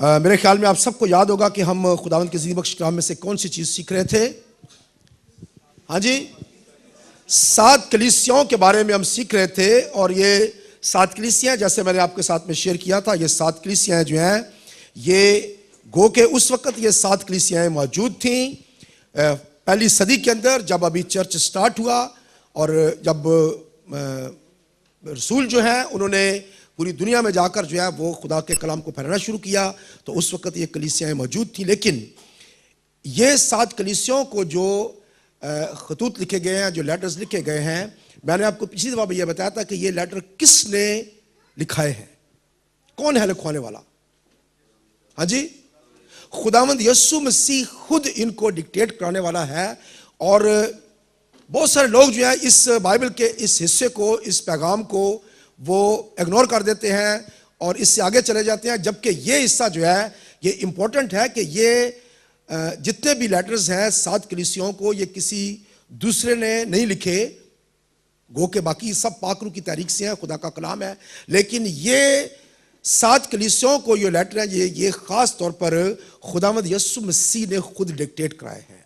मेरे ख्याल में आप सबको याद होगा कि हम खुदावंद के ज़िंदगी बख्श कलाम में से कौन सी चीज़ सीख रहे थे। हाँ जी, 7 कलीसियाओं के बारे में हम सीख रहे थे। और ये 7 कलीसियाँ, जैसे मैंने आपके साथ में शेयर किया था, ये 7 कलीसियाँ जो हैं, ये गो के उस वक्त ये 7 कलीसियाँ मौजूद थीं पहली सदी के अंदर, जब अभी चर्च स्टार्ट हुआ। और जब रसूल जो हैं उन्होंने पूरी दुनिया में जाकर जो है वो खुदा के कलाम को फैलाना शुरू किया, तो उस वक्त ये कलीसियाँ मौजूद थी। लेकिन ये 7 कलीसियाओं को जो खतूत लिखे गए हैं, जो लेटर्स लिखे गए हैं, मैंने आपको पिछली दफ़ा भी ये बताया था कि ये लेटर किसने लिखाए हैं, कौन है लिखवाने वाला। हाँ जी, खुदावंद यीशु मसीह खुद इनको डिक्टेट कराने वाला है। और बहुत सारे लोग जो है इस बाइबल के इस हिस्से को, इस पैगाम को वो इग्नोर कर देते हैं और इससे आगे चले जाते हैं, जबकि ये हिस्सा जो है ये इम्पोर्टेंट है कि ये जितने भी लेटर्स हैं 7 कलीसियाओं को, ये किसी दूसरे ने नहीं लिखे। गो के बाकी सब पाक रूह की तारीख से हैं, खुदा का कलाम है, लेकिन ये 7 कलीसियाओं को ये लेटर हैं, ये खास तौर पर खुदावंद यीशु मसीह ने खुद डिक्टेट कराए हैं।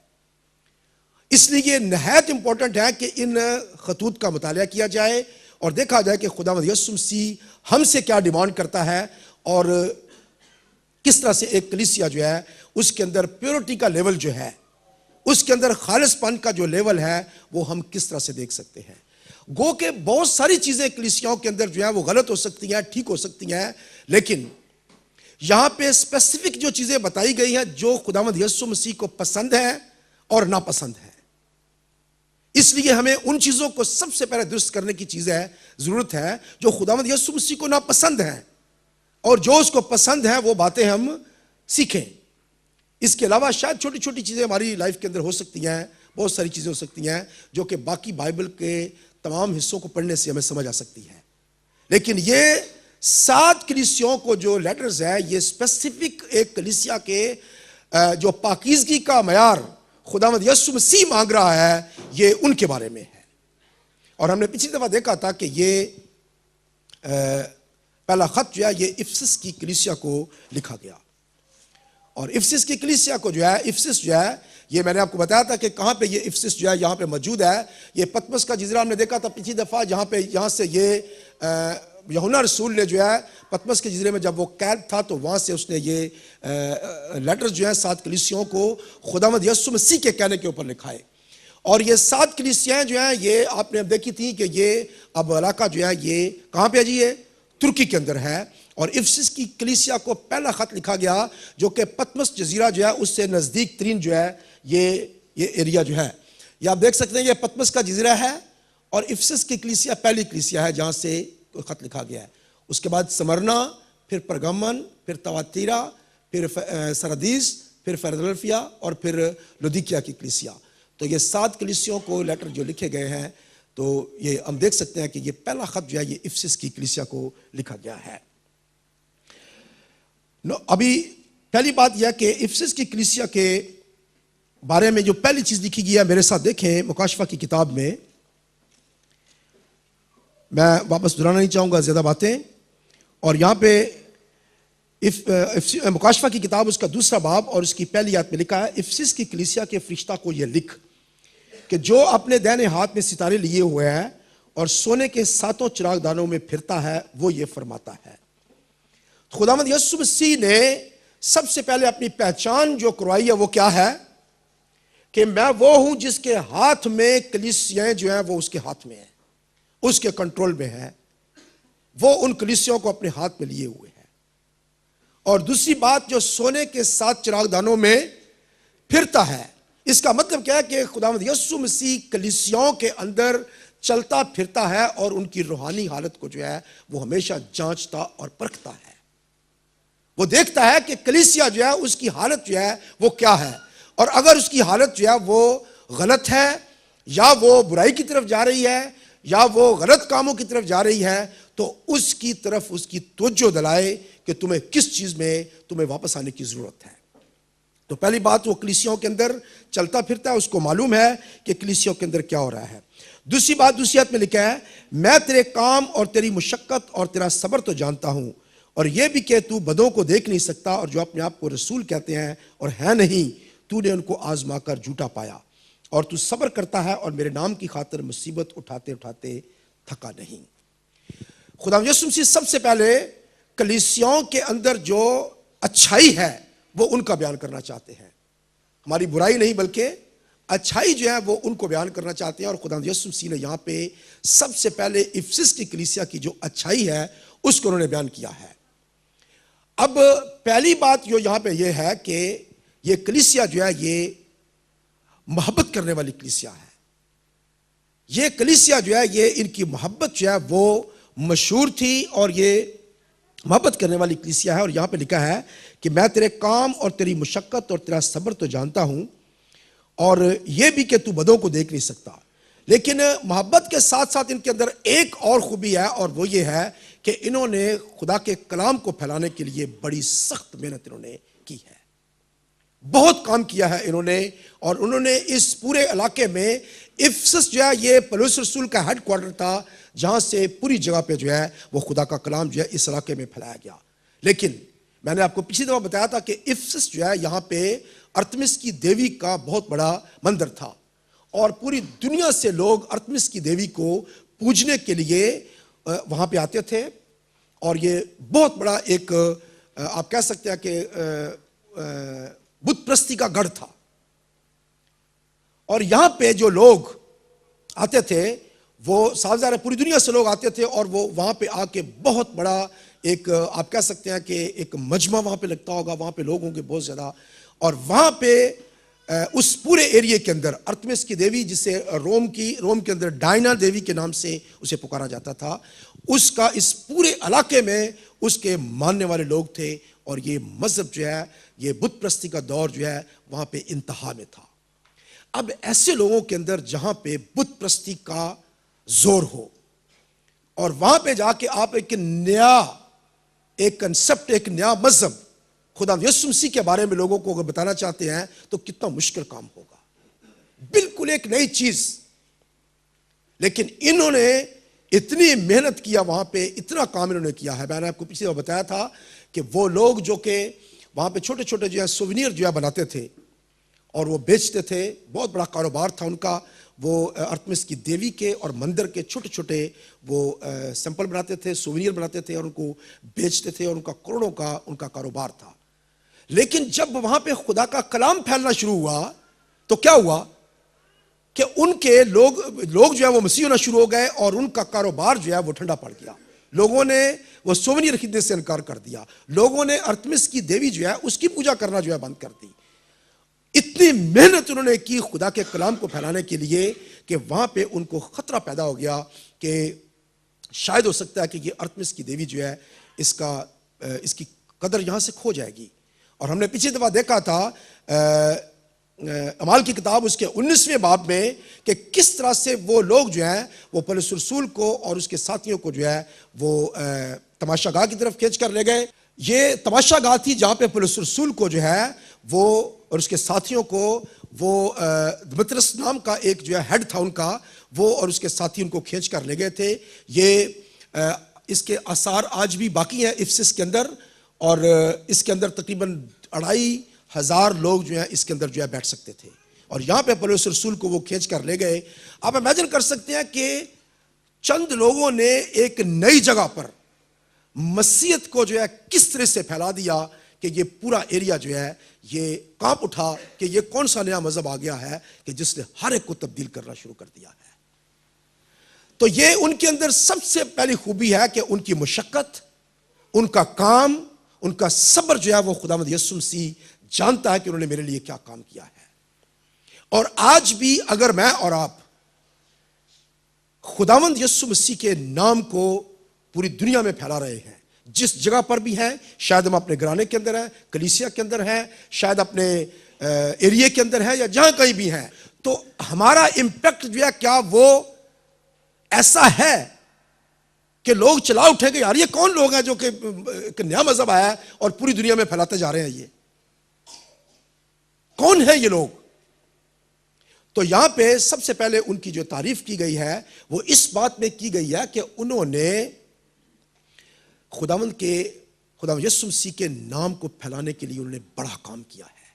इसलिए ये नहायत इंपॉर्टेंट है कि इन खतूत का मुताला किया जाए और देखा जाए कि खुदावंद यीशु मसीह हमसे क्या डिमांड करता है और किस तरह से एक कलीसिया जो है उसके अंदर प्योरिटी का लेवल जो है, उसके अंदर खालिसपन का जो लेवल है, वो हम किस तरह से देख सकते हैं। गो के बहुत सारी चीजें कलीसियाओं के अंदर जो है वो गलत हो सकती हैं, ठीक हो सकती हैं, लेकिन यहां पे स्पेसिफिक जो चीजें बताई गई हैं जो खुदावंद यीशु मसीह को पसंद है और नापसंद है, इसलिए हमें उन चीजों को सबसे पहले दुरुस्त करने की जरूरत है जो खुदावंद यीशु मसीह को नापसंद है, और जो उसको पसंद है वो बातें हम सीखें। इसके अलावा शायद छोटी छोटी चीजें हमारी लाइफ के अंदर हो सकती हैं, बहुत सारी चीजें हो सकती हैं जो कि बाकी बाइबल के तमाम हिस्सों को पढ़ने से हमें समझ आ सकती है। लेकिन ये 7 कलीसियाओं को जो लेटर्स है, ये स्पेसिफिक एक कलीसिया के जो पाकीज़गी का मयार खुदावंद यीशु मसीह मांग रहा है, ये उनके बारे में है। और हमने पिछली दफा देखा था कि ये पहला खत जो है ये इफिसस की कलीसिया को लिखा गया। और इफिसस की कलीसिया को जो है, इफिसस जो है, ये मैंने आपको बताया था कि कहाँ पे ये इफिसस जो है यहाँ पे मौजूद है। ये पतमस का जिजरा हमने देखा था पिछली दफा, यहाँ से ये यूहन्ना रसूल ने जो है पतमस के जिजरे में जब वो कैद था, तो वहाँ से उसने ये लेटर्स जो है 7 कलीसियाओं को खुदावंद यीशु मसीह के कहने के ऊपर लिखाए। और ये 7 कलीसियाएं जो हैं ये आपने देखी थी कि ये अब इलाका जो है ये कहाँ पे है जी, ये तुर्की के अंदर है। और इफिसस की कलीसिया को पहला खत लिखा गया जो कि पतमस जजीरा जो है उससे नज़दीक तरीन जो है ये एरिया जो है, ये आप देख सकते हैं, ये पतमस का जजीरा है और इफिसस की कलीसिया पहली कलीसिया है जहाँ से खत लिखा गया है। उसके बाद समरना, फिर परगमन, फिर तवातीरा, फिर सरदीस, फिर फिलदेल्फिया और फिर लुदीकिया की कलीसिया। तो ये 7 कलीसियाओं को लेटर जो लिखे गए हैं, तो ये हम देख सकते हैं कि ये पहला खत जो है ये इफिसस की कलीसिया को लिखा गया है। अभी पहली बात यह कि इफिसस की कलीसिया के बारे में जो पहली चीज लिखी गई है, मेरे साथ देखें मुकाशफा की किताब में। मैं वापस दोहराना नहीं चाहूंगा ज्यादा बातें। और यहाँ पे मुकाशफा की किताब उसका 2रा बाब और उसकी पहली आयत में लिखा है, इफिसस की कलीसिया के फरिश्ता को यह लिख कि जो अपने दाहिने हाथ में सितारे लिए हुए हैं और सोने के 7 चिरागदानों में फिरता है, वो ये फरमाता है। खुदावंद यीशु मसीह ने सबसे पहले अपनी पहचान जो करवाई है वो क्या है कि मैं वो हूं जिसके हाथ में कलीसियाएं जो हैं वो उसके हाथ में है, उसके कंट्रोल में है, वो उन कलीसियाओं को अपने हाथ में लिए हुए है। और दूसरी बात, जो सोने के 7 चिरागदानों में फिरता है, इसका मतलब क्या है कि खुदावंद यीशु मसीह कलीसियाओं के अंदर चलता फिरता है और उनकी रूहानी हालत को जो है वो हमेशा जांचता और परखता है। वो देखता है कि कलीसिया जो है उसकी हालत जो है वो क्या है, और अगर उसकी हालत जो है वो गलत है या वो बुराई की तरफ जा रही है या वो गलत कामों की तरफ जा रही है, तो उसकी तरफ उसकी तवज्जो दिलाए कि तुम्हें किस चीज में तुम्हें वापस आने की जरूरत है। तो पहली बात, वो कलीसियाओं के अंदर चलता फिरता है, उसको मालूम है कि कलीसियाओं के अंदर क्या हो रहा है। दूसरी बात, दूसरी आयत में लिखा है, मैं तेरे काम और तेरी मुशक्कत और तेरा सब्र तो जानता हूं और यह भी कि तू बदों को देख नहीं सकता, और जो अपने आप को रसूल कहते हैं और है नहीं, तूने उनको आजमा कर झूठा पाया, और तू सब्र करता है और मेरे नाम की खातिर मुसीबत उठाते उठाते थका नहीं। खुदा यीशु मसीह सबसे पहले कलीसियाओं के अंदर जो अच्छाई है वो उनका बयान करना चाहते हैं। हमारी बुराई नहीं बल्कि अच्छाई जो है वो उनको बयान करना चाहते हैं। और खुदा यीशु मसीह ने यहाँ पे सबसे पहले इफिसस की कलीसिया की जो अच्छाई है उसको उन्होंने बयान किया है। अब पहली बात जो यहाँ पे ये है कि ये कलीसिया जो है ये मोहब्बत करने वाली कलीसिया है। ये कलीसिया जो है ये इनकी मोहब्बत जो है वो मशहूर थी और ये मोहब्बत करने वाली कलीसिया है। और यहाँ पे लिखा है कि मैं तेरे काम और तेरी मुशक्कत और तेरा सब्र तो जानता हूं, और ये भी कि तू बदों को देख नहीं सकता। लेकिन मोहब्बत के साथ साथ इनके अंदर एक और खूबी है, और वो ये है कि इन्होंने खुदा के कलाम को फैलाने के लिए बड़ी सख्त मेहनत इन्होंने की है। बहुत काम किया है इन्होंने, और उन्होंने इस पूरे इलाके में इफिसस जो है ये पौलुस रसूल का हेडक्वार्टर था, जहां से पूरी जगह पे जो है वो खुदा का कलाम जो है इस इलाके में फैलाया गया। लेकिन मैंने आपको पिछली दफा बताया था कि इफिसस जो है यहाँ पे अर्थमिस की देवी का बहुत बड़ा मंदिर था, और पूरी दुनिया से लोग अर्थमिस की देवी को पूजने के लिए वहां पे आते थे। और ये बहुत बड़ा एक आप कह सकते हैं कि बुत प्रस्ती का गढ़ था। और यहां पे जो लोग आते थे वो सावधान पूरी दुनिया से लोग आते थे, और वो वहां पे आके बहुत बड़ा एक आप कह सकते हैं कि एक मजमा वहां पे लगता होगा, वहां पे लोग होंगे बहुत ज्यादा। और वहां पे उस पूरे एरिया के अंदर अर्थमिस की देवी, जिसे रोम के अंदर डायना देवी के नाम से उसे पुकारा जाता था, उसका इस पूरे इलाके में उसके मानने वाले लोग थे। और ये मजहब जो है ये बुत प्रस्ती का दौर जो है वहां पे इंतहा में था। अब ऐसे लोगों के अंदर जहां पे बुत प्रस्ती का जोर हो, और वहां पे जाके आप एक नया एक कंसेप्ट, एक नया मजहब खुदा यीशु मसीह के बारे में लोगों को अगर बताना चाहते हैं तो कितना मुश्किल काम होगा। बिल्कुल एक नई चीज। लेकिन इन्होंने इतनी मेहनत किया, वहां पे इतना काम इन्होंने किया है। मैंने आपको पिछले बार बताया था कि वो लोग जो कि वहां पे छोटे छोटे जो है सुवेनियर जो है बनाते थे और वो बेचते थे, बहुत बड़ा कारोबार था उनका। वो अर्थमिस की देवी के और मंदिर के छोटे छोटे वो सैंपल बनाते थे, सुवेनियर बनाते थे और उनको बेचते थे, और उनका करोड़ों का उनका कारोबार था। लेकिन जब वहां पे खुदा का कलाम फैलना शुरू हुआ तो क्या हुआ कि उनके लोग जो है वो मसीह होना शुरू हो गए, और उनका कारोबार जो है वो ठंडा पड़ गया। लोगों ने वो सुवेनियर खरीदने से इनकार कर दिया। लोगों ने अर्थमिस की देवी जो है उसकी पूजा करना जो है बंद कर दी। इतनी मेहनत उन्होंने की खुदा के कलाम को फैलाने के लिए कि वहां पे उनको खतरा पैदा हो गया कि शायद हो सकता है कि ये अर्थमिस की देवी जो है इसकी कदर यहां से खो जाएगी। और हमने पिछली दफा देखा था अमाल की किताब उसके 19वें बाब में कि किस तरह से वो लोग जो हैं वो पौलुस रसूल को और उसके साथियों को जो है वो तमाशागाह की तरफ खींच कर ले गए। ये तमाशागाह थी जहां पे पौलुस रसूल को जो है वो और उसके साथियों को वो दमित्रस नाम का एक जो है हेड था उनका, वो और उसके साथी उनको खींच कर ले गए थे। ये इसके आसार आज भी बाकी हैं इफिसस के अंदर, और इसके अंदर तकरीबन 2500 लोग जो है इसके अंदर जो है बैठ सकते थे। और यहाँ पे पौलुस रसूल को वो खींच कर ले गए। आप इमेजिन कर सकते हैं कि चंद लोगों ने एक नई जगह पर मसीहत को जो है किस तरह से फैला दिया कि ये पूरा एरिया जो है ये कांप उठा कि ये कौन सा नया मजहब आ गया है कि जिसने हर एक को तब्दील करना शुरू कर दिया है। तो ये उनके अंदर सबसे पहली खूबी है कि उनकी मुशक्कत, उनका काम, उनका सब्र जो है वो खुदावंद यीशु मसीह जानता है कि उन्होंने मेरे लिए क्या काम किया है। और आज भी अगर मैं और आप खुदावंद यीशु मसीह के नाम को पूरी दुनिया में फैला रहे हैं, जिस जगह पर भी हैं, शायद हम अपने घराने के अंदर हैं, कलीसिया के अंदर हैं, शायद अपने एरिया के अंदर हैं, या जहां कहीं भी हैं, तो हमारा इंपैक्ट जो है क्या वो ऐसा है कि लोग चला उठेंगे यार ये कौन लोग हैं जो कि एक नया मजहब आया है और पूरी दुनिया में फैलाते जा रहे हैं, ये कौन है ये लोग। तो यहां पे सबसे पहले उनकी जो तारीफ की गई है वो इस बात में की गई है कि उन्होंने खुदावंद के खुदा यीशु मसीह के नाम को फैलाने के लिए उन्होंने बड़ा काम किया है।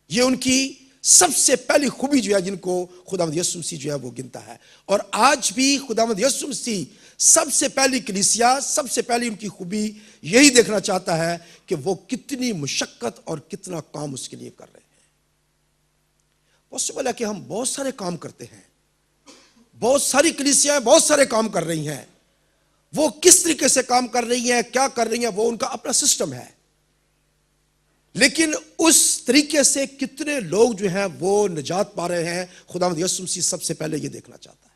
ये उनकी सबसे पहली खूबी जो है जिनको खुदावंद यीशु मसीह जो है वो गिनता है। और आज भी खुदावंद यीशु मसीह सबसे पहली कलीसिया, सबसे पहली उनकी खूबी यही देखना चाहता है कि वो कितनी मुशक्कत और कितना काम उसके लिए कर रहे हैं। पॉसिबल है कि हम बहुत सारे काम करते हैं, बहुत सारी कलीसियाएं बहुत सारे काम कर रही हैं, वो किस तरीके से काम कर रही हैं, क्या कर रही हैं, वो उनका अपना सिस्टम है। लेकिन उस तरीके से कितने लोग जो हैं वो निजात पा रहे हैं, खुदावंद यीशु मसीह सबसे पहले ये देखना चाहता है।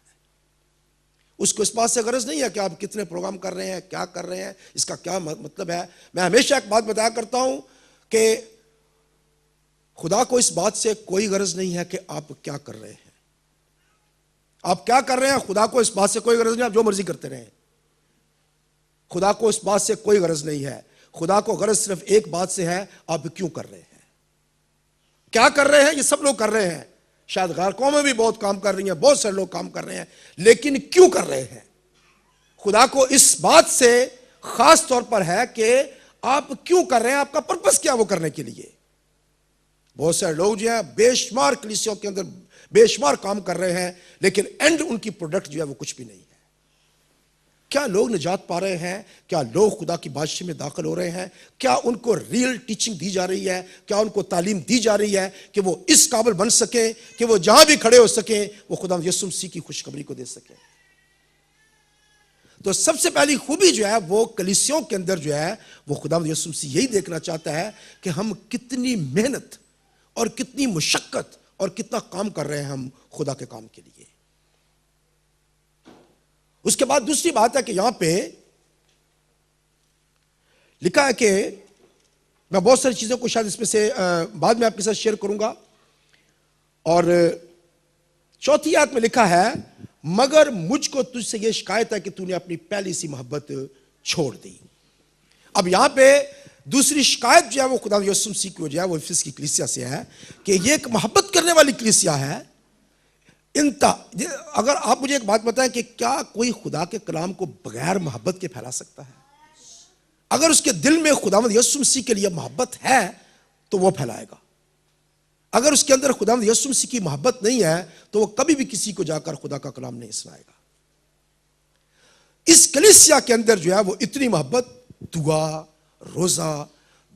उसको इस बात से गरज नहीं है कि आप कितने प्रोग्राम कर रहे हैं, क्या कर रहे हैं, इसका क्या मतलब है। मैं हमेशा एक बात बताया करता हूं कि खुदा को इस बात से कोई गरज नहीं है कि आप क्या कर रहे हैं। आप क्या कर रहे हैं, खुदा को इस बात से कोई गरज नहीं, आप जो मर्जी करते रहें। खुदा को इस बात से कोई गरज नहीं है। खुदा को गरज सिर्फ एक बात से है, आप क्यों कर रहे हैं, क्या कर रहे हैं। ये सब लोग कर रहे हैं, शायद गैर कौमें भी बहुत काम कर रही हैं, बहुत सारे लोग काम कर रहे हैं, लेकिन क्यों कर रहे हैं। खुदा को इस बात से खास तौर पर है कि आप क्यों कर रहे हैं, आपका पर्पस क्या वो करने के लिए। बहुत सारे लोग जो है बेशुमार कलीसियों के अंदर बेशुमार काम कर रहे हैं, लेकिन एंड उनकी प्रोडक्ट जो है वो कुछ भी नहीं है। क्या लोग निजात पा रहे हैं, क्या लोग खुदा की बादशाही में दाखिल हो रहे हैं, क्या उनको रियल टीचिंग दी जा रही है, क्या उनको तालीम दी जा रही है कि वो इस काबिल बन सके कि वो जहां भी खड़े हो सके वो खुदा यीशु मसीह की खुशखबरी को दे सके। तो सबसे पहली खूबी जो है वो कलीसियों के अंदर जो है वो खुदा यीशु मसीह यही देखना चाहता है कि हम कितनी मेहनत और कितनी मुशक्कत और कितना काम कर रहे हैं हम खुदा के काम के लिए। उसके बाद दूसरी बात है कि यहां पे लिखा है कि मैं बहुत सारी चीजों को शायद इसमें से बाद में आपके साथ शेयर करूंगा। और चौथी आयत में लिखा है, मगर मुझको तुझसे यह शिकायत है कि तूने अपनी पहली सी मोहब्बत छोड़ दी। अब यहां पे दूसरी शिकायत जो है वो खुदा यीशु मसीह की जो है वो इफिस की कलीसिया से है कि ये एक मोहब्बत करने वाली कलीसिया है। अगर आप मुझे एक बात बताएं कि क्या कोई खुदा के कलाम को बगैर मोहब्बत के फैला सकता है। अगर उसके दिल में खुदावंद यीशु मसीह के लिए मोहब्बत है तो वो फैलाएगा। अगर उसके अंदर खुदावंद यीशु मसीह की मोहब्बत नहीं है तो वो कभी भी किसी को जाकर खुदा का कलाम नहीं सुनाएगा। इस कलीसिया के अंदर जो है वो इतनी मोहब्बत, दुआ, रोजा,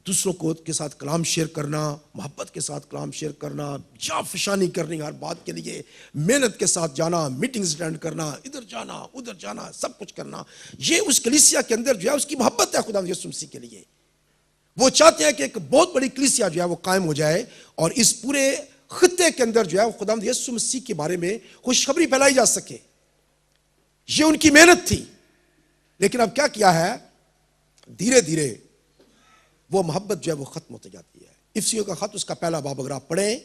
दूसरों को के साथ कलाम शेयर करना, मोहब्बत के साथ कलाम शेयर करना, जाफशानी करनी हर बात के लिए, मेहनत के साथ जाना, मीटिंग्स अटेंड करना, इधर जाना उधर जाना, सब कुछ करना, ये उस कलीसिया के अंदर जो है उसकी मोहब्बत है खुदा यीशु मसीह के लिए। वो चाहते हैं कि एक बहुत बड़ी कलीसिया जो है वो कायम हो जाए और इस पूरे खित्ते के अंदर जो है खुदा यीशु मसीह के बारे में खुशखबरी फैलाई जा सके। ये उनकी मेहनत थी। लेकिन अब क्या किया है, धीरे धीरे वो मोहब्बत जो है वो खत्म होती जाती है। इफिसियों का खत उसका पहला बाब अगर आप पढ़ें,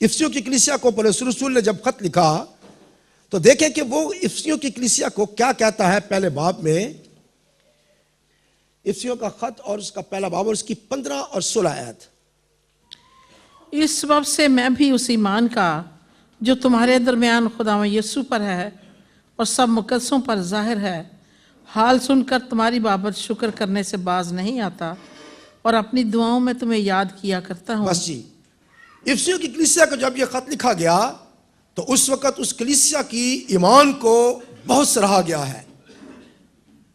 इफिसियों की कलीसिया को पौलुस रसूल ने जब खत लिखा तो देखें कि वो इफिसियों की कलीसिया को क्या कहता है। पहले बाब में इफिसियों का खत और उसका पहला बाब और उसकी 15 और 16 आयत। इस सबब से मैं भी उस ईमान का जो तुम्हारे दरमियान खुदावंद यीशु पर है और सब मुकद्दसों पर जाहिर है, हाल सुनकर तुम्हारी बाबत शुक्र करने से बाज नहीं आता और अपनी दुआओं में तुम्हें याद किया करता हूं। बस जी, इफिसियों की कलीसिया को जब यह खत लिखा गया तो उस वक्त उस कलीसिया की ईमान को बहुत सराहा गया है।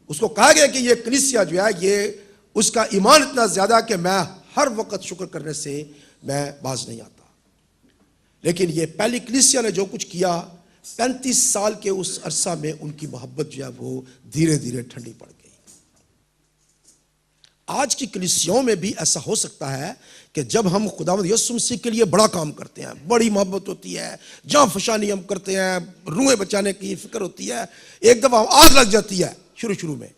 उसको कहा गया कि यह कलीसिया जो है ये उसका ईमान इतना ज्यादा कि मैं हर वक्त शुक्र करने से मैं बाज नहीं आता। लेकिन ये पहली कलीसिया ने जो कुछ किया, 35 साल के उस अरसा में उनकी मोहब्बत जो है वो धीरे धीरे ठंडी पड़ गई। आज की कलीसियाओं में भी ऐसा हो सकता है कि जब हम खुदावंद यीशु मसीह के लिए बड़ा काम करते हैं, बड़ी मोहब्बत होती है, जान फशानी हम करते हैं, रूहें बचाने की फिक्र होती है, एक दफा आग लग जाती है शुरू में,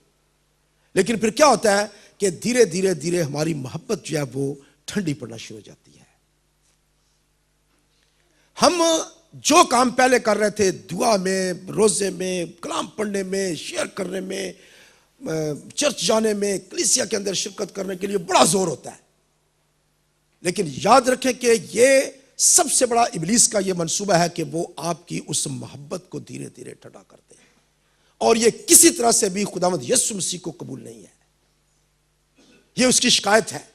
लेकिन फिर क्या होता है कि धीरे धीरे धीरे हमारी मोहब्बत जो है वो ठंडी पड़ना शुरू हो जाती है। हम जो काम पहले कर रहे थे, दुआ में, रोजे में, कलाम पढ़ने में, शेयर करने में, चर्च जाने में, कलीसिया के अंदर शिरकत करने के लिए बड़ा जोर होता है, लेकिन याद रखें कि ये सबसे बड़ा इब्लीस का ये मंसूबा है कि वो आपकी उस मोहब्बत को धीरे धीरे ठंडा कर दे और ये किसी तरह से भी खुदावंद यीशु मसीह को कबूल नहीं है। ये उसकी शिकायत है।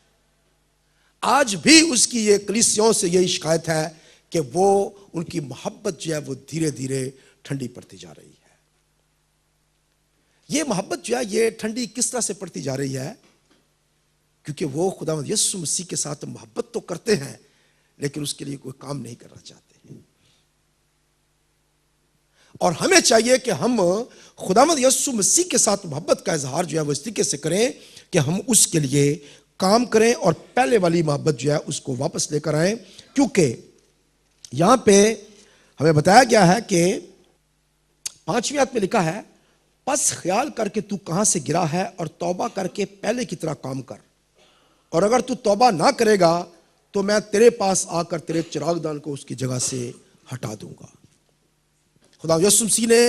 आज भी उसकी ये कलीसियाओं से यही शिकायत है कि वो उनकी मोहब्बत जो है वो धीरे धीरे ठंडी पड़ती जा रही है। ये मोहब्बत जो है ये ठंडी किस तरह से पड़ती जा रही है? क्योंकि वो खुदावंद यीशु मसीह के साथ मोहब्बत तो करते हैं लेकिन उसके लिए कोई काम नहीं करना चाहते। और हमें चाहिए कि हम खुदावंद यीशु मसीह के साथ मोहब्बत का इजहार जो है वो इस तरीके से करें कि हम उसके लिए काम करें और पहले वाली मोहब्बत जो है उसको वापस लेकर आए। क्योंकि यहां पे हमें बताया गया है कि 5वीं आयत में लिखा है, बस ख्याल करके तू कहां से गिरा है और तौबा करके पहले की तरह काम कर, और अगर तू तौबा ना करेगा तो मैं तेरे पास आकर तेरे चिरागदान को उसकी जगह से हटा दूंगा। खुदा यीशु मसीह ने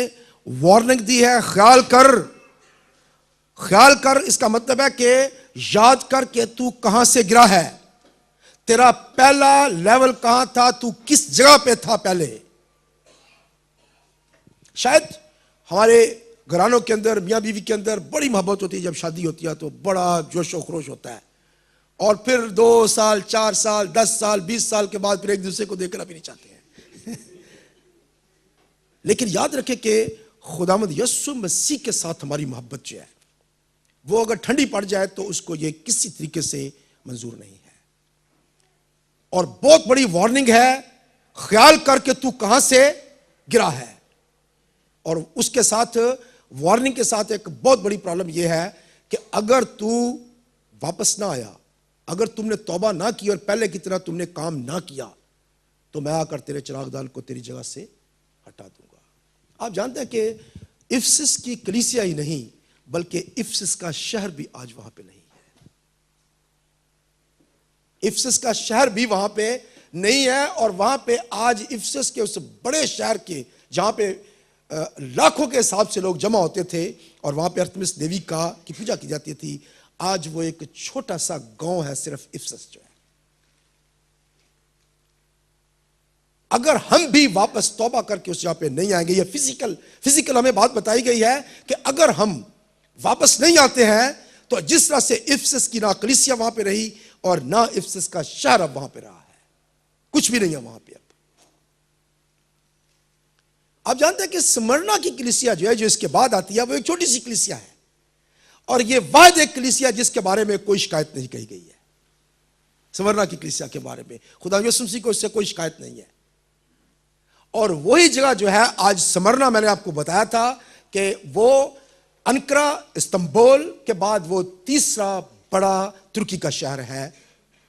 वार्निंग दी है, ख्याल कर। ख्याल कर इसका मतलब है कि याद कर कि तू कहां से गिरा है, तेरा पहला लेवल कहां था, तू किस जगह पे था पहले। शायद हमारे घरानों के अंदर, मियां बीवी के अंदर बड़ी मोहब्बत होती है, जब शादी होती है तो बड़ा जोशो खरोश होता है, और फिर 2 साल 4 साल 10 साल 20 साल के बाद फिर एक दूसरे को देखना भी नहीं चाहते हैं। लेकिन याद रखें कि खुदावंद यीशु मसीह के साथ हमारी मोहब्बत जो है वो अगर ठंडी पड़ जाए तो उसको ये किसी तरीके से मंजूर नहीं है। और बहुत बड़ी वार्निंग है, ख्याल करके तू कहां से गिरा है। और उसके साथ वार्निंग के साथ एक बहुत बड़ी प्रॉब्लम यह है कि अगर तू वापस ना आया, अगर तुमने तौबा ना की और पहले की तरह तुमने काम ना किया, तो मैं आकर तेरे चिरागदान को तेरी जगह से हटा दूंगा। आप जानते हैं कि इफिसस की कलीसिया ही नहीं बल्कि इफिसस का शहर भी आज वहां पे नहीं है। इफिसस का शहर भी वहां पे नहीं है, और वहां पे आज इफिसस के उस बड़े शहर के जहां पे लाखों के हिसाब से लोग जमा होते थे और वहां पे अर्थमिस देवी की पूजा की जाती थी, आज वो एक छोटा सा गांव है सिर्फ इफिसस जो है। अगर हम भी वापस तौबा करके उस जगह पे नहीं आएंगे, ये फिजिकल हमें बात बताई गई है कि अगर हम वापस नहीं आते हैं तो जिस तरह से इफिसस की ना कलीसिया वहां पे रही और ना इफिसस का शहर अब वहां पे रहा है, कुछ भी नहीं है वहां पे अब। आप जानते हैं कि स्मरना की कलीसिया जो है, जो इसके बाद आती है, वो एक छोटी सी कलीसिया है, और ये वाहिद एक कलीसिया जिसके बारे में कोई शिकायत नहीं कही गई है। स्मरना की कलीसिया के बारे में खुदा यीशु मसीह को इससे कोई शिकायत नहीं है। और वही जगह जो है आज स्मरना, मैंने आपको बताया था कि वो अंकारा इस्तांबुल के बाद वो तीसरा बड़ा तुर्की का शहर है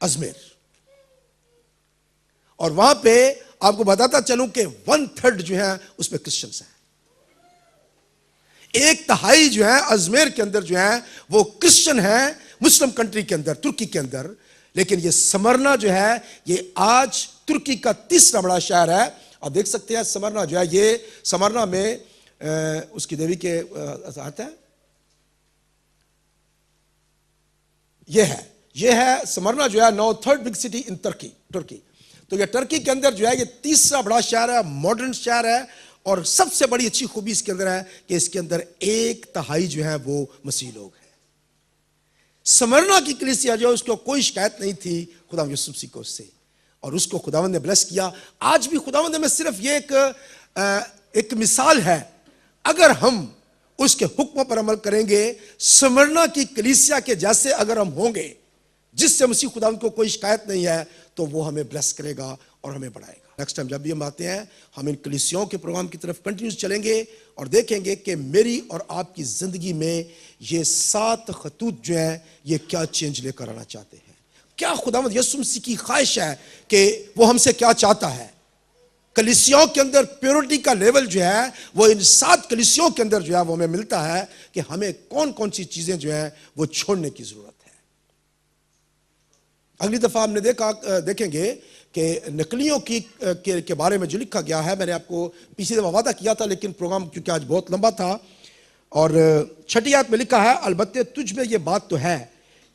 अजमेर। और वहां पे आपको बताता चलूं कि 1/3 जो है उसमें क्रिश्चियंस हैं। 1/3 जो है अजमेर के अंदर जो है वो क्रिश्चियन है, मुस्लिम कंट्री के अंदर, तुर्की के अंदर। लेकिन ये स्मरना जो है ये आज तुर्की का तीसरा बड़ा शहर है। आप देख सकते हैं स्मरना जो है, ये स्मरना में उसकी देवी के साथ है, ये है स्मरना जो है, now 3rd big city in Turkey. तो ये टर्की के अंदर जो है ये तीसरा बड़ा शहर है, मॉडर्न शहर है, और सबसे बड़ी अच्छी खूबी इसके अंदर है कि इसके अंदर 1/3 जो है वो मसीह लोग हैं। स्मरना की कलीसिया जो है उसको कोई शिकायत नहीं थी खुदा यीशु मसीह को उससे, और उसको खुदावंद ने ब्लेस किया। आज भी खुदावंद में सिर्फ ये एक मिसाल है, अगर हम उसके हुक्म पर अमल करेंगे, स्मरना की कलीसिया के जैसे अगर हम होंगे, जिससे मसीह खुदावंद को कोई शिकायत नहीं है, तो वो हमें ब्लेस करेगा और हमें बढ़ाएगा। नेक्स्ट टाइम जब भी हम आते हैं, हम इन कलीसियाओं के प्रोग्राम की तरफ कंटिन्यूस चलेंगे और देखेंगे कि मेरी और आपकी जिंदगी में ये 7 खतूत जो है ये क्या चेंज लेकर आना चाहते हैं। क्या खुदावंद यीशु मसीह की ख्वाहिश है कि वो हमसे क्या चाहता है। कलीसियाओं के अंदर प्योरिटी का लेवल जो है वो इन 7 कलीसियाओं के अंदर जो है वो हमें मिलता है कि हमें कौन कौन सी चीजें जो है वो छोड़ने की जरूरत है। अगली दफा हमने देखेंगे कि नकलियों के बारे में जो लिखा गया है, मैंने आपको पिछली दफा वादा किया था लेकिन प्रोग्राम क्योंकि आज बहुत लंबा था, और 6ठी आयत में लिखा है, अलबत्ते तुझ में ये बात तो है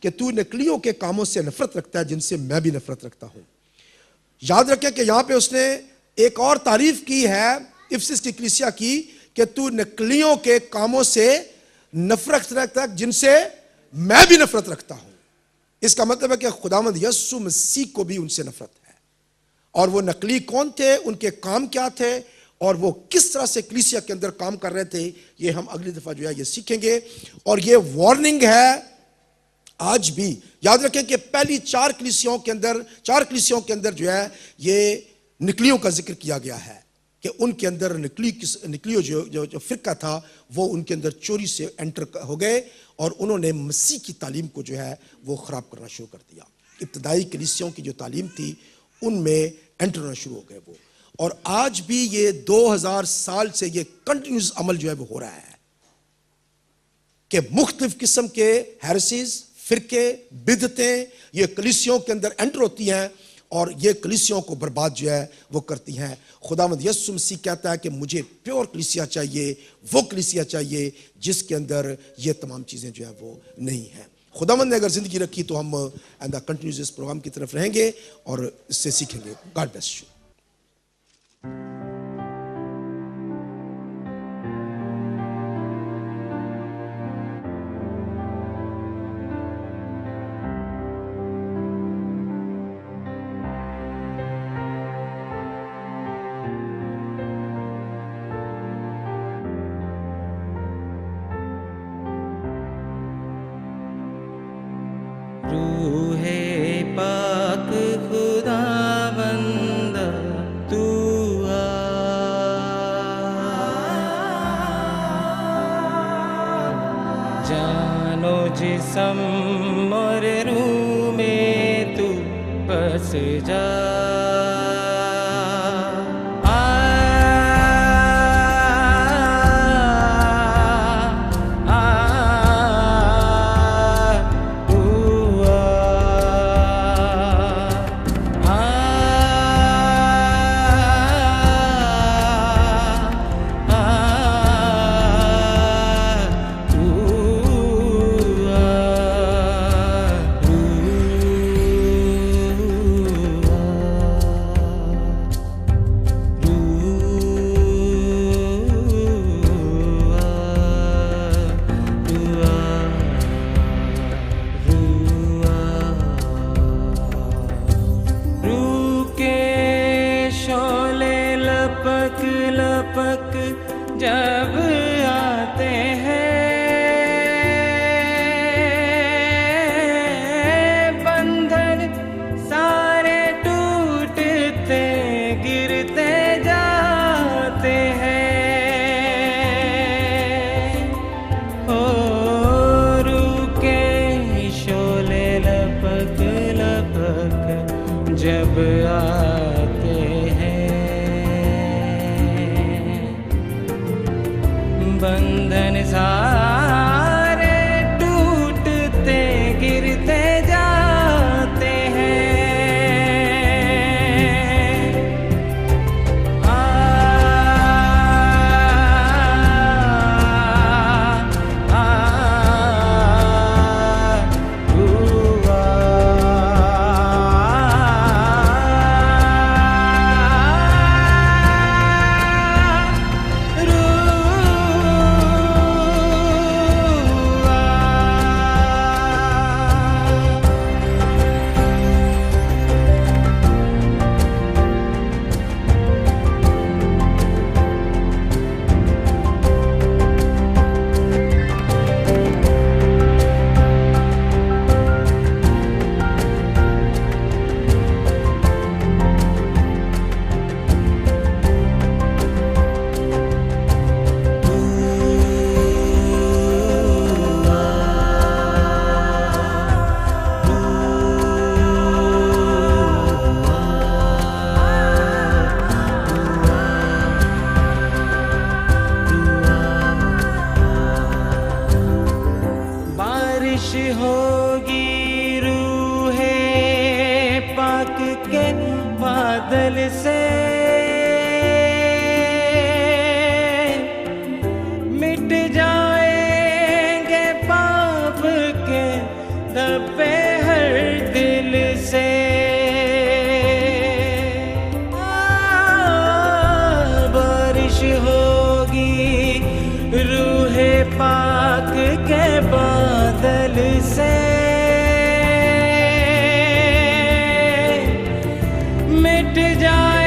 कि तू नकलियों के कामों से नफरत रखता है जिनसे मैं भी नफरत रखता हूं। याद रखें कि यहां पे उसने एक और तारीफ की है इफिसस की कलीसिया की कि तू नकलियों के कामों से नफरत रखता जिनसे मैं भी नफरत रखता हूं। इसका मतलब है कि खुदावंद यीशु मसीह को भी उनसे नफरत है। और वो नकली कौन थे, उनके काम क्या थे, और वो किस तरह से कलीसिया के अंदर काम कर रहे थे, ये हम अगली दफा जो है ये सीखेंगे। और ये वार्निंग है आज भी। याद रखें कि पहली चार कलीसियाओं के अंदर जो है ये नकलियों का जिक्र किया गया है कि उनके अंदर नकली जो फिरका था वो उनके अंदर चोरी से एंटर हो गए और उन्होंने मसीह की तालीम को जो है वो खराब करना शुरू कर दिया। इब्तदाई कलीसियाओं की जो तालीम थी उनमें एंटर होना शुरू हो गए वो। और आज भी ये 2000 साल से ये कंटिन्यूस अमल जो है वो हो रहा है कि मुख्तलिफ किस्म के हेरेसीज, फिरके, बिदतें ये कलीसियाओं के अंदर एंटर होती हैं और ये कलीसियाओं को बर्बाद जो है वो करती हैं। खुदावंद यीशु मसीह कहता है कि मुझे प्योर कलीसिया चाहिए, वो कलीसिया चाहिए जिसके अंदर ये तमाम चीज़ें जो है वो नहीं हैं। खुदावंद ने अगर ज़िंदगी रखी तो हम कंटिन्यूस इस प्रोग्राम की तरफ रहेंगे और इससे सीखेंगे। God bless you. रूहे पाक खुदावंद तू आ, जानो जिसम और रूह में तू बस जा। जब आते हैं बंधन सारे टूटते गिरते जाते हैं। हो रुके शोले लपक लपक जब आते हैं बंधन सारे टूटते गिरते जाते हैं। आ, आ, आ, होगी रूहे पाक के बादल से मिट जाएंगे पाप के धब्बे हर दिल से। बारिश होगी मिट जाए